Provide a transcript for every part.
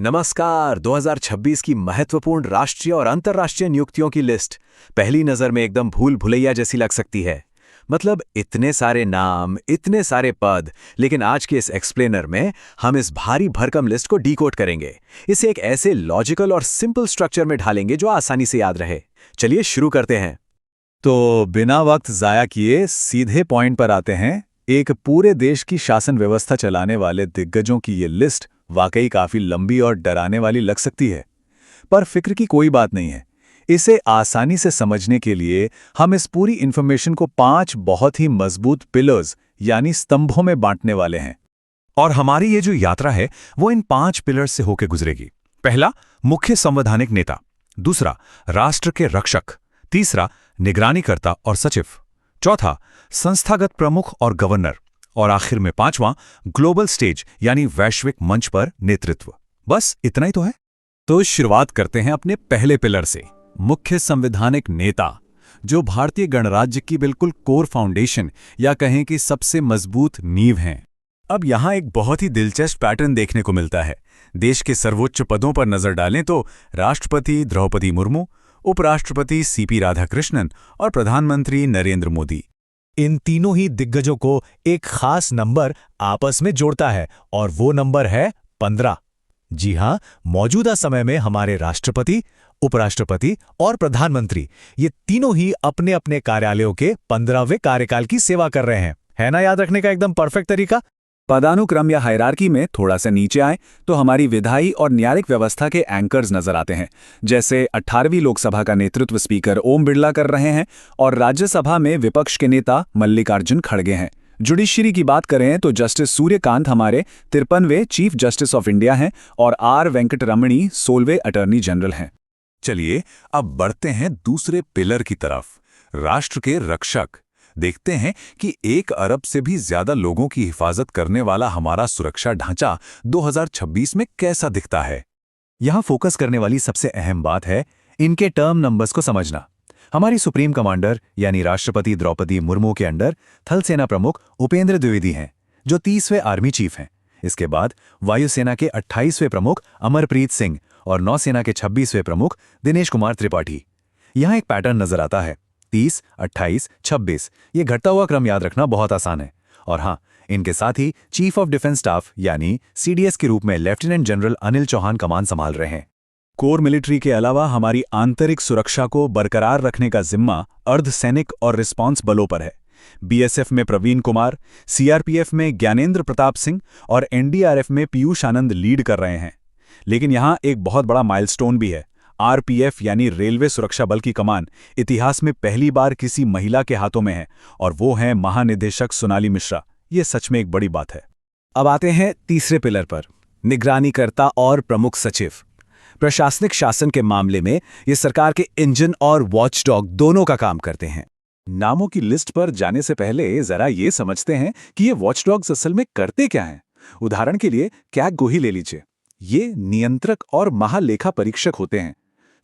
नमस्कार। 2026 की महत्वपूर्ण राष्ट्रीय और अंतर्राष्ट्रीय नियुक्तियों की लिस्ट पहली नज़र में एकदम भूल भुलैया जैसी लग सकती है। मतलब इतने सारे नाम, इतने सारे पद, लेकिन आज के इस एक्सप्लेनर में हम इस भारी भरकम लिस्ट को डीकोड करेंगे। इसे एक ऐसे लॉजिकल और सिंपल स्ट्रक्चर में ढालेंगे जो आसानी से याद रहे। चलिए शुरू करते हैं। तो बिना वक्त जाया किए सीधे पॉइंट पर आते हैं। एक पूरे देश की शासन व्यवस्था चलाने वाले दिग्गजों की ये लिस्ट वाकई काफी लंबी और डराने वाली लग सकती है, पर फिक्र की कोई बात नहीं है। इसे आसानी से समझने के लिए हम इस पूरी इंफॉर्मेशन को 5 बहुत ही मजबूत पिलर्स यानी स्तंभों में बांटने वाले हैं। और हमारी ये जो यात्रा है वो इन 5 पिलर्स से होकर गुजरेगी। पहला, मुख्य संवैधानिक नेता। दूसरा, राष्ट्र के रक्षक। तीसरा, निगरानीकर्ता और सचिव। चौथा, संस्थागत प्रमुख और गवर्नर। और आखिर में 5वां, ग्लोबल स्टेज यानी वैश्विक मंच पर नेतृत्व। बस इतना ही तो है। तो शुरुआत करते हैं अपने पहले पिलर से, मुख्य संवैधानिक नेता, जो भारतीय गणराज्य की बिल्कुल कोर फाउंडेशन या कहें कि सबसे मजबूत नींव हैं। अब यहां एक बहुत ही दिलचस्प पैटर्न देखने को मिलता है। देश के सर्वोच्च पदों पर नजर डालें तो राष्ट्रपति द्रौपदी मुर्मू, उपराष्ट्रपति सीपी राधाकृष्णन और प्रधानमंत्री नरेंद्र मोदी। इन तीनों ही दिग्गजों को एक खास नंबर आपस में जोड़ता है और वो नंबर है 15। जी हां, मौजूदा समय में हमारे राष्ट्रपति, उपराष्ट्रपति और प्रधानमंत्री ये तीनों ही अपने अपने कार्यालयों के 15वें कार्यकाल की सेवा कर रहे हैं। है ना याद रखने का एकदम परफेक्ट तरीका। पदानुक्रम या हायरार्की में थोड़ा सा नीचे आए तो हमारी विधायी और न्यायिक व्यवस्था के एंकर्स नजर आते हैं। जैसे 18वीं लोकसभा का नेतृत्व स्पीकर ओम बिरला कर रहे हैं और राज्यसभा में विपक्ष के नेता मल्लिकार्जुन खड़गे हैं। जुडिशरी की बात करें तो जस्टिस सूर्यकांत हमारे 53वें चीफ जस्टिस ऑफ इंडिया हैं और आर वेंकटरमणी 16वें अटॉर्नी जनरल हैं। चलिए अब बढ़ते हैं दूसरे पिलर की तरफ, राष्ट्र के रक्षक। देखते हैं कि 1 अरब से भी ज्यादा लोगों की हिफाजत करने वाला हमारा सुरक्षा ढांचा 2026 में कैसा दिखता है। यहां फोकस करने वाली सबसे अहम बात है इनके टर्म नंबर्स को समझना। हमारी सुप्रीम कमांडर यानी राष्ट्रपति द्रौपदी मुर्मू के अंडर थल सेना प्रमुख उपेंद्र द्विवेदी हैं, जो 30वें आर्मी चीफ हैं। इसके बाद वायुसेना के 28वें प्रमुख अमरप्रीत सिंह और नौसेना के 26वें प्रमुख दिनेश कुमार त्रिपाठी। यहां एक पैटर्न नजर आता है, 30, 28, 26। ये घटता हुआ क्रम याद रखना बहुत आसान है। और हाँ, इनके साथ ही चीफ ऑफ डिफेंस स्टाफ यानी सीडीएस के रूप में लेफ्टिनेंट जनरल अनिल चौहान कमान संभाल रहे हैं। कोर मिलिट्री के अलावा हमारी आंतरिक सुरक्षा को बरकरार रखने का जिम्मा अर्धसैनिक और रिस्पॉन्स बलों पर है। बीएसएफ में प्रवीण कुमार, सीआरपीएफ में ज्ञानेंद्र प्रताप सिंह और एनडीआरएफ में पीयूष आनंद लीड कर रहे हैं। लेकिन यहां एक बहुत बड़ा माइलस्टोन भी है। आरपीएफ यानी रेलवे सुरक्षा बल की कमान इतिहास में पहली बार किसी महिला के हाथों में है और वो हैं महानिदेशक सोनाली मिश्रा। ये सच में एक बड़ी बात है। अब आते हैं तीसरे पिलर पर, निगरानीकर्ता और प्रमुख सचिव। प्रशासनिक शासन के मामले में ये सरकार के इंजन और वॉचडॉग दोनों का काम करते हैं। नामों की लिस्ट पर जाने से पहले जरा ये समझते हैं कि ये वॉचडॉग्स असल में करते क्या हैं। उदाहरण के लिए कैग को ही ले लीजिए। ये नियंत्रक और महालेखा परीक्षक होते हैं।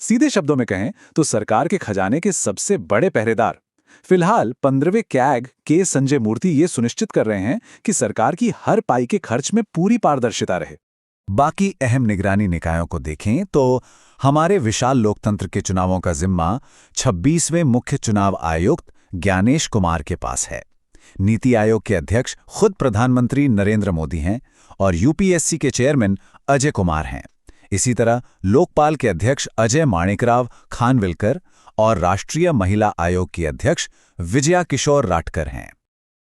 सीधे शब्दों में कहें तो सरकार के खजाने के सबसे बड़े पहरेदार। फिलहाल 15वें कैग के संजय मूर्ति ये सुनिश्चित कर रहे हैं कि सरकार की हर पाई के खर्च में पूरी पारदर्शिता रहे। बाकी अहम निगरानी निकायों को देखें तो हमारे विशाल लोकतंत्र के चुनावों का जिम्मा 26वें मुख्य चुनाव आयुक्त ज्ञानेश कुमार के पास है। नीति आयोग के अध्यक्ष खुद प्रधानमंत्री नरेंद्र मोदी हैं और यूपीएससी के चेयरमैन अजय कुमार हैं। इसी तरह लोकपाल के अध्यक्ष अजय माणिकराव खानविलकर और राष्ट्रीय महिला आयोग की अध्यक्ष विजया किशोर राटकर हैं।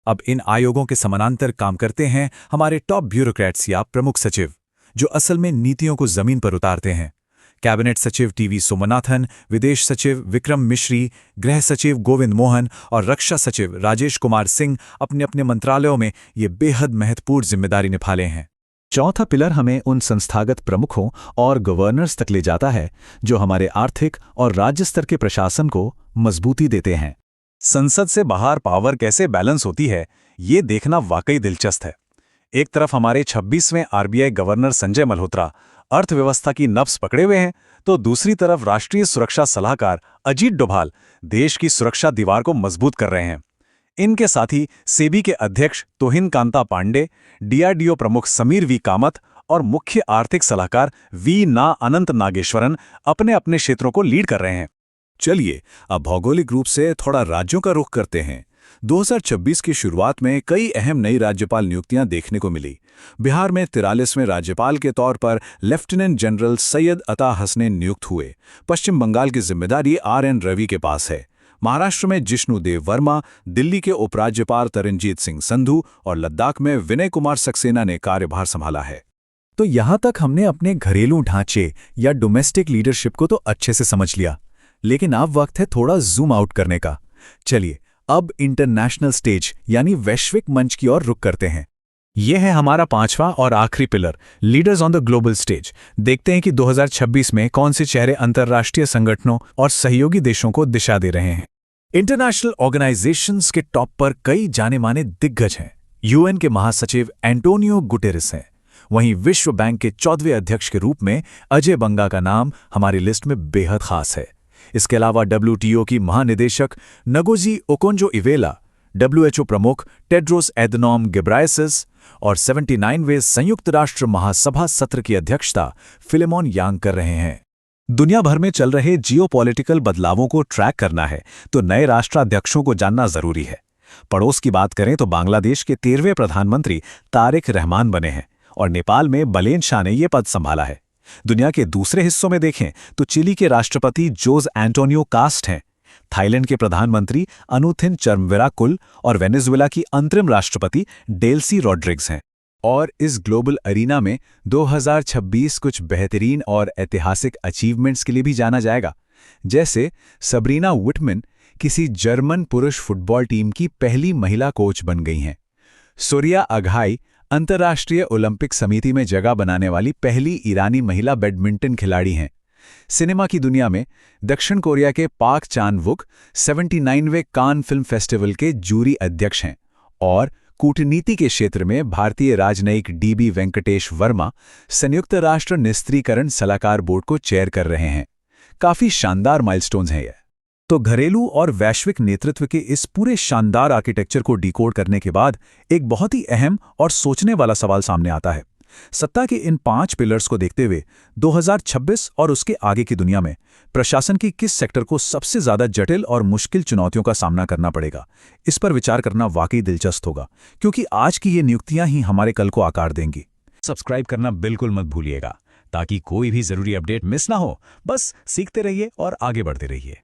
अब इन आयोगों के समानांतर काम करते हैं हमारे टॉप ब्यूरोक्रेट्स या प्रमुख सचिव, जो असल में नीतियों को जमीन पर उतारते हैं। कैबिनेट सचिव टीवी सोमनाथन, विदेश सचिव विक्रम मिश्री, गृह सचिव गोविंद मोहन और रक्षा सचिव राजेश कुमार सिंह अपने अपने मंत्रालयों में ये बेहद महत्वपूर्ण जिम्मेदारी निभा हैं। चौथा पिलर हमें उन संस्थागत प्रमुखों और गवर्नर्स तक ले जाता है जो हमारे आर्थिक और राज्य स्तर के प्रशासन को मजबूती देते हैं। संसद से बाहर पावर कैसे बैलेंस होती है, ये देखना वाकई दिलचस्प है। एक तरफ हमारे 26वें आरबीआई गवर्नर संजय मल्होत्रा अर्थव्यवस्था की नब्ज पकड़े हुए हैं, तो दूसरी तरफ राष्ट्रीय सुरक्षा सलाहकार अजीत डोभाल देश की सुरक्षा दीवार को मजबूत कर रहे हैं। इनके साथ ही सेबी के अध्यक्ष तोहिन कांता पांडे, डीआरडीओ प्रमुख समीर वी कामत और मुख्य आर्थिक सलाहकार वी ना अनंत नागेश्वरन अपने अपने क्षेत्रों को लीड कर रहे हैं। चलिए अब भौगोलिक रूप से थोड़ा राज्यों का रुख करते हैं। 2026 की शुरुआत में कई अहम नई राज्यपाल नियुक्तियां देखने को मिली। बिहार में 43वें राज्यपाल के तौर पर लेफ्टिनेंट जनरल सैयद अता हसनैन नियुक्त हुए। पश्चिम बंगाल की जिम्मेदारी RN रवि के पास है। महाराष्ट्र में जिष्णुदेव वर्मा, दिल्ली के उपराज्यपाल तरनजीत सिंह संधू और लद्दाख में विनय कुमार सक्सेना ने कार्यभार संभाला है। तो यहां तक हमने अपने घरेलू ढांचे या डोमेस्टिक लीडरशिप को तो अच्छे से समझ लिया, लेकिन अब वक्त है थोड़ा जूम आउट करने का। चलिए अब इंटरनेशनल स्टेज यानी वैश्विक मंच की ओर रुख करते हैं। यह है हमारा 5वां और आखिरी pillar, leaders on the global stage. देखते हैं कि 2026 में कौन से चेहरे अंतर्राष्ट्रीय संगठनों और सहयोगी देशों को दिशा दे रहे हैं। इंटरनेशनल ऑर्गेनाइजेशंस के टॉप पर कई जाने माने दिग्गज हैं। UN के महासचिव एंटोनियो गुटेरेस हैं। वहीं विश्व बैंक के 14वें अध्यक्ष के रूप में अजय बंगा का नाम हमारी लिस्ट में बेहद खास है। इसके अलावा WTO की महानिदेशक नगोजी ओकोंजो-इवेला, WHO प्रमुख टेड्रोस एधनॉम घेब्रेयेसस और 79वें संयुक्त राष्ट्र महासभा सत्र की अध्यक्षता फिलेमोन यांग कर रहे हैं। दुनिया भर में चल रहे जियोपॉलिटिकल बदलावों को ट्रैक करना है तो नए राष्ट्राध्यक्षों को जानना जरूरी है। पड़ोस की बात करें तो बांग्लादेश के 13वें प्रधानमंत्री तारिक रहमान बने हैं और नेपाल में बलेन शाह ने ये पद संभाला है। दुनिया के दूसरे हिस्सों में देखें तो चिली के राष्ट्रपति जोस एंटोनियो कास्ट हैं, थाईलैंड के प्रधानमंत्री अनुथिन चर्मविराकुल और वेनेजुएला की अंतरिम राष्ट्रपति डेल्सी रॉड्रिग्स हैं। और इस ग्लोबल अरीना में 2026 कुछ बेहतरीन और ऐतिहासिक अचीवमेंट्स के लिए भी जाना जाएगा। जैसे सबरीना विटमन किसी जर्मन पुरुष फुटबॉल टीम की पहली महिला कोच बन गई हैं। सूर्या अघाई अंतर्राष्ट्रीय ओलंपिक समिति में जगह बनाने वाली पहली ईरानी महिला बैडमिंटन खिलाड़ी हैं। सिनेमा की दुनिया में दक्षिण कोरिया के पाक चान-वुक 79वें कान फिल्म फेस्टिवल के जूरी अध्यक्ष हैं और कूटनीति के क्षेत्र में भारतीय राजनयिक DB वेंकटेश वर्मा संयुक्त राष्ट्र निस्त्रीकरण सलाहकार बोर्ड को चेयर कर रहे हैं। काफी शानदार माइलस्टोन्स हैं ये। तो घरेलू और वैश्विक नेतृत्व के इस पूरे शानदार आर्किटेक्चर को डिकोड करने के बाद एक बहुत ही अहम और सोचने वाला सवाल सामने आता है। सत्ता के इन 5 पिलर्स को देखते हुए 2026 और उसके आगे की दुनिया में प्रशासन की किस सेक्टर को सबसे ज्यादा जटिल और मुश्किल चुनौतियों का सामना करना पड़ेगा, इस पर विचार करना वाकई दिलचस्प होगा, क्योंकि आज की ये नियुक्तियां ही हमारे कल को आकार देंगी। सब्सक्राइब करना बिल्कुल मत भूलिएगा ताकि कोई भी जरूरी अपडेट मिस ना हो। बस सीखते रहिए और आगे बढ़ते रहिए।